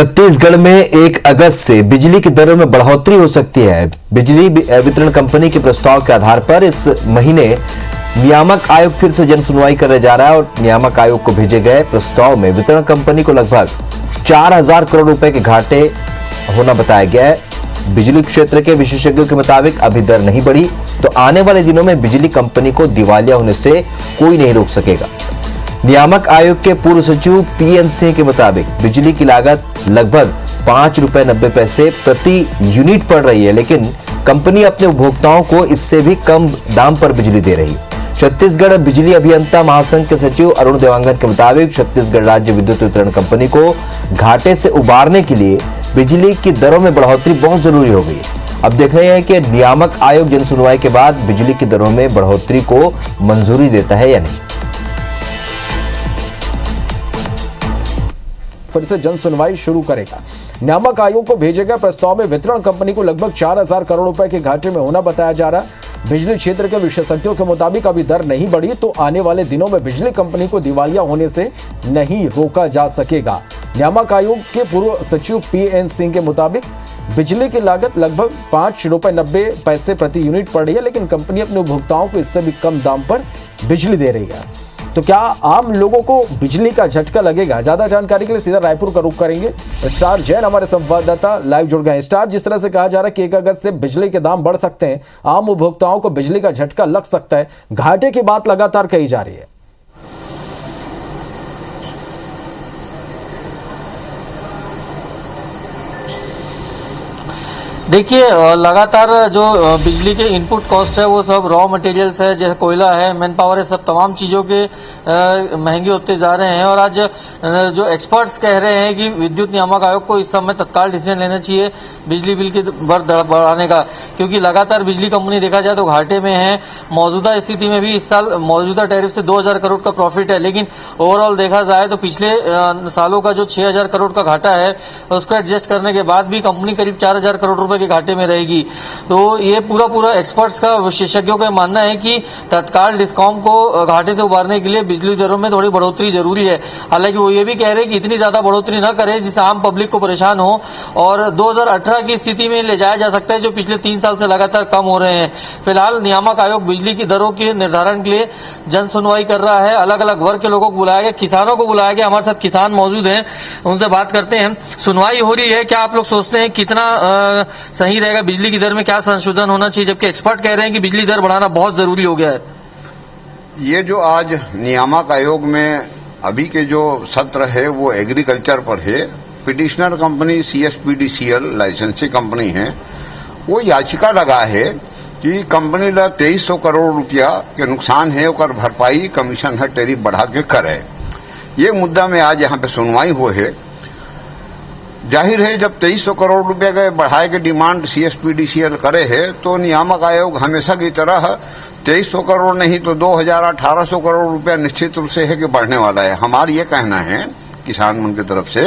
छत्तीसगढ़ में 1 अगस्त से बिजली की दरों में बढ़ोतरी हो सकती है। बिजली वितरण कंपनी के प्रस्ताव के आधार पर इस महीने नियामक आयोग फिर से जन सुनवाई करने जा रहा है और नियामक आयोग को भेजे गए प्रस्ताव में वितरण कंपनी को लगभग 4,000 करोड़ रुपए के घाटे होना बताया गया है। बिजली क्षेत्र के विशेषज्ञों के मुताबिक अभी दर नहीं बढ़ी तो आने वाले दिनों में बिजली कंपनी को दिवालिया होने से कोई नहीं रोक सकेगा। नियामक आयोग के पूर्व सचिव पीएन सिंह के मुताबिक बिजली की लागत लगभग ₹5.90 प्रति यूनिट पड़ रही है, लेकिन कंपनी अपने उपभोक्ताओं को इससे भी कम दाम पर बिजली दे रही है। छत्तीसगढ़ बिजली अभियंता महासंघ के सचिव अरुण देवांगन के मुताबिक छत्तीसगढ़ राज्य विद्युत वितरण कंपनी को घाटे से उबारने के लिए बिजली की दरों में बढ़ोतरी बहुत जरूरी हो गई है। अब देखना यह है कि नियामक आयोग जन सुनवाई के बाद बिजली की दरों में बढ़ोतरी को मंजूरी देता है या नहीं। फिर से जन सुनवाई शुरू करेगा। नियामक आयोग को भेजे गए प्रस्ताव में वितरण कंपनी को लगभग 4,000 करोड़ रुपए के घाटे में होना बताया जा रहा है। बिजली क्षेत्र के विशेषज्ञों के मुताबिक अभी दर नहीं बढ़ी तो आने वाले दिनों में बिजली कंपनी को दिवालिया होने से नहीं रोका जा सकेगा। नियामक आयोग के पूर्व सचिव पीएन सिंह के मुताबिक बिजली की लागत लगभग ₹5.90 प्रति यूनिट पड़ रही है, लेकिन कंपनी अपने उपभोक्ताओं को इससे भी कम दाम पर बिजली दे रही है। तो क्या आम लोगों को बिजली का झटका लगेगा? ज्यादा जानकारी के लिए सीधा रायपुर का रुख करेंगे। स्टार जैन हमारे संवाददाता लाइव जुड़ गए। स्टार, जिस तरह से कहा जा रहा है कि 1 अगस्त से बिजली के दाम बढ़ सकते हैं, आम उपभोक्ताओं को बिजली का झटका लग सकता है, घाटे की बात लगातार कही जा रही है। देखिए, लगातार जो बिजली के इनपुट कॉस्ट है वो सब रॉ मटेरियल्स है, जैसे कोयला है, मैन पावर है, सब तमाम चीज़ों के महंगे होते जा रहे हैं। और आज जो एक्सपर्ट्स कह रहे हैं कि विद्युत नियामक आयोग को इस समय तत्काल डिसीजन लेना चाहिए बिजली बिल की दर बढ़ाने का, क्योंकि लगातार बिजली कंपनी देखा जाए तो घाटे में है। मौजूदा स्थिति में भी इस साल मौजूदा टैरिफ से 2,000 करोड़ का प्रॉफिट है, लेकिन ओवरऑल देखा जाए तो पिछले सालों का जो 6,000 करोड़ का घाटा है उसको एडजस्ट करने के बाद भी कंपनी करीब 4,000 करोड़ रुपए के घाटे में रहेगी। तो ये पूरा एक्सपर्ट्स का, विशेषज्ञों का मानना है कि तत्काल डिस्कॉम को घाटे से उबारने के लिए बिजली दरों में थोड़ी बढ़ोतरी जरूरी है। हालांकि वो ये भी कह रहे हैं कि इतनी ज्यादा बढ़ोतरी न करें जिससे आम पब्लिक को परेशान हो और 2018 की स्थिति में ले जाया जा सकता है जो पिछले 3 साल से लगातार कम हो रहे हैं। फिलहाल नियामक आयोग बिजली की दरों के निर्धारण के लिए जन सुनवाई कर रहा है। अलग अलग वर्ग के लोगों को बुलाया गया, किसानों को बुलाया गया। हमारे साथ किसान मौजूद हैं, उनसे बात करते हैं। सुनवाई हो रही है, क्या आप लोग सोचते हैं कितना सही रहेगा? बिजली की दर में क्या संशोधन होना चाहिए, जबकि एक्सपर्ट कह रहे हैं कि बिजली दर बढ़ाना बहुत जरूरी हो गया है? ये जो आज नियामक आयोग में अभी के जो सत्र है वो एग्रीकल्चर पर है। पिटिशनर कंपनी CSPDCL लाइसेंसी कंपनी है, वो याचिका लगा है कि कंपनी ला 2,300 करोड़ रुपया के नुकसान है और भरपाई कमीशन है टैरिफ बढ़ा के करे। ये मुद्दा में आज यहाँ पे सुनवाई हुई है। जाहिर है जब 2,300 करोड़ रुपए के बढ़ाए के डिमांड CSPDCL करे है तो नियामक आयोग हमेशा की तरह 2,300 करोड़ नहीं तो 2,000-1,800 करोड़ रुपया निश्चित रूप से है कि बढ़ने वाला है। हमारा ये कहना है किसान मन की तरफ से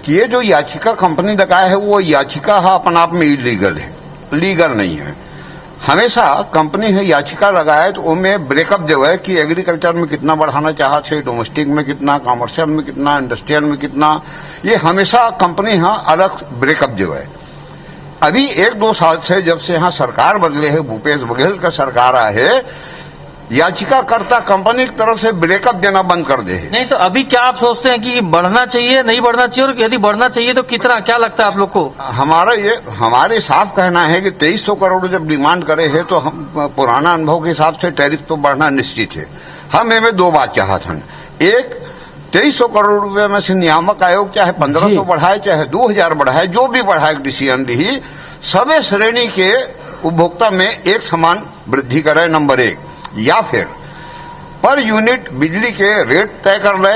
कि ये जो याचिका कंपनी लगाया है वो याचिका अपने आप में इलीगल है, लीगल नहीं है। हमेशा कंपनी है याचिका लगाए तो उनमें ब्रेकअप जो है कि एग्रीकल्चर में कितना बढ़ाना चाहते हैं, डोमेस्टिक में कितना, कमर्शियल में कितना, इंडस्ट्रियल में कितना, ये हमेशा कंपनी यहाँ अलग ब्रेकअप जो है। अभी 1-2 साल से जब से यहाँ सरकार बदले है, भूपेश बघेल का सरकार आया है, याचिकाकर्ता कंपनी की तरफ से ब्रेकअप देना बंद कर दे। नहीं तो अभी क्या आप सोचते हैं कि बढ़ना चाहिए, नहीं बढ़ना चाहिए, और यदि बढ़ना चाहिए तो कितना, क्या लगता है आप लोग को? हमारे साफ कहना है कि 2,300 करोड़ जब डिमांड करे है तो हम पुराना अनुभव के हिसाब से टैरिफ तो बढ़ना निश्चित है। हम इनमें 2 बात चाहते हैं। एक, 2,300 करोड़ रुपए में से नियामक आयोग चाहे 1,500 बढ़ाए चाहे 2,000 बढ़ाए, जो भी बढ़ाए डिसीजन ली, सभी श्रेणी के उपभोक्ता में एक समान वृद्धि करे, नंबर 1। या फिर पर यूनिट बिजली के रेट तय कर ले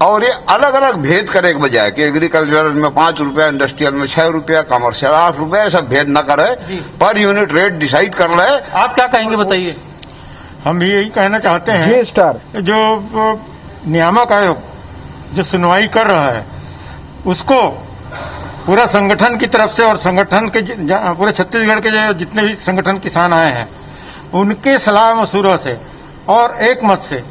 और ये अलग अलग भेद करे के बजाय कि एग्रीकल्चर में 5 रुपया, इंडस्ट्रियल में 6 रुपया, कमर्शियल 8 रुपया, ऐसा भेद न करे, पर यूनिट रेट डिसाइड कर ले। आप क्या कहेंगे बताइए? हम भी यही कहना चाहते हैं जी स्टार, जो नियामक आयोग जो सुनवाई कर रहा है उसको पूरा संगठन की तरफ से और संगठन के पूरे छत्तीसगढ़ के जितने भी संगठन किसान आए हैं उनके सलाह मशूरा से और एक मत से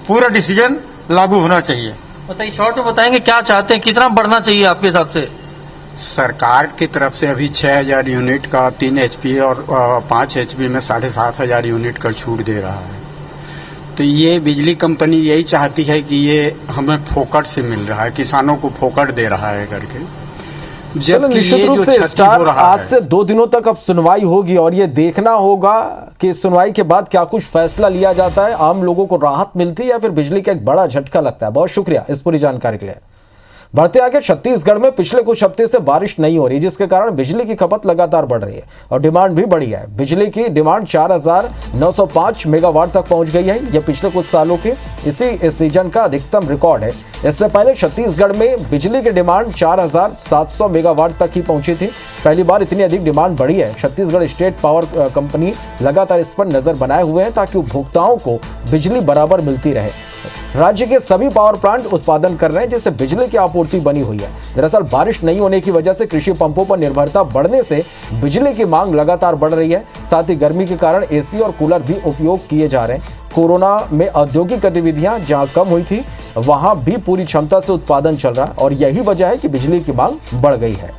पूरा डिसीजन लागू होना चाहिए। बताइए, शॉर्ट में बताएंगे क्या चाहते हैं, कितना बढ़ना चाहिए आपके हिसाब से? सरकार की तरफ से अभी 6,000 यूनिट का 3 HP और 5 HP में 7,500 यूनिट का छूट दे रहा है। तो ये बिजली कंपनी यही चाहती है कि ये हमें फोकट से मिल रहा है, किसानों को फोकट दे रहा है करके। चलो, निश्चित रूप से स्टार आज से 2 दिनों तक अब सुनवाई होगी और ये देखना होगा कि सुनवाई के बाद क्या कुछ फैसला लिया जाता है, आम लोगों को राहत मिलती है या फिर बिजली का एक बड़ा झटका लगता है। बहुत शुक्रिया इस पूरी जानकारी के लिए। बढ़ते आगे, छत्तीसगढ़ में पिछले कुछ हफ्ते से बारिश नहीं हो रही, जिसके कारण बिजली की खपत लगातार बढ़ रही है और डिमांड भी बढ़ी है। बिजली की डिमांड 4,905 मेगावाट तक पहुंच गई है। यह पिछले कुछ सालों के इसी सीजन का अधिकतम रिकॉर्ड है। इससे पहले छत्तीसगढ़ में बिजली की डिमांड 4,700 मेगावाट तक ही पहुंची थी। पहली बार इतनी अधिक डिमांड बढ़ी है। छत्तीसगढ़ स्टेट पावर कंपनी लगातार इस पर नजर बनाए हुए है ताकि उपभोक्ताओं को बिजली बराबर मिलती रहे। राज्य के सभी पावर प्लांट उत्पादन कर रहे हैं, जिससे बिजली की आपूर्ति बनी हुई है। दरअसल बारिश नहीं होने की वजह से कृषि पंपों पर निर्भरता बढ़ने से बिजली की मांग लगातार बढ़ रही है। साथ ही गर्मी के कारण एसी और कूलर भी उपयोग किए जा रहे हैं। कोरोना में औद्योगिक गतिविधियां जहां कम हुई थी, वहां भी पूरी क्षमता से उत्पादन चल रहा है और यही वजह है कि बिजली की मांग बढ़ गई है।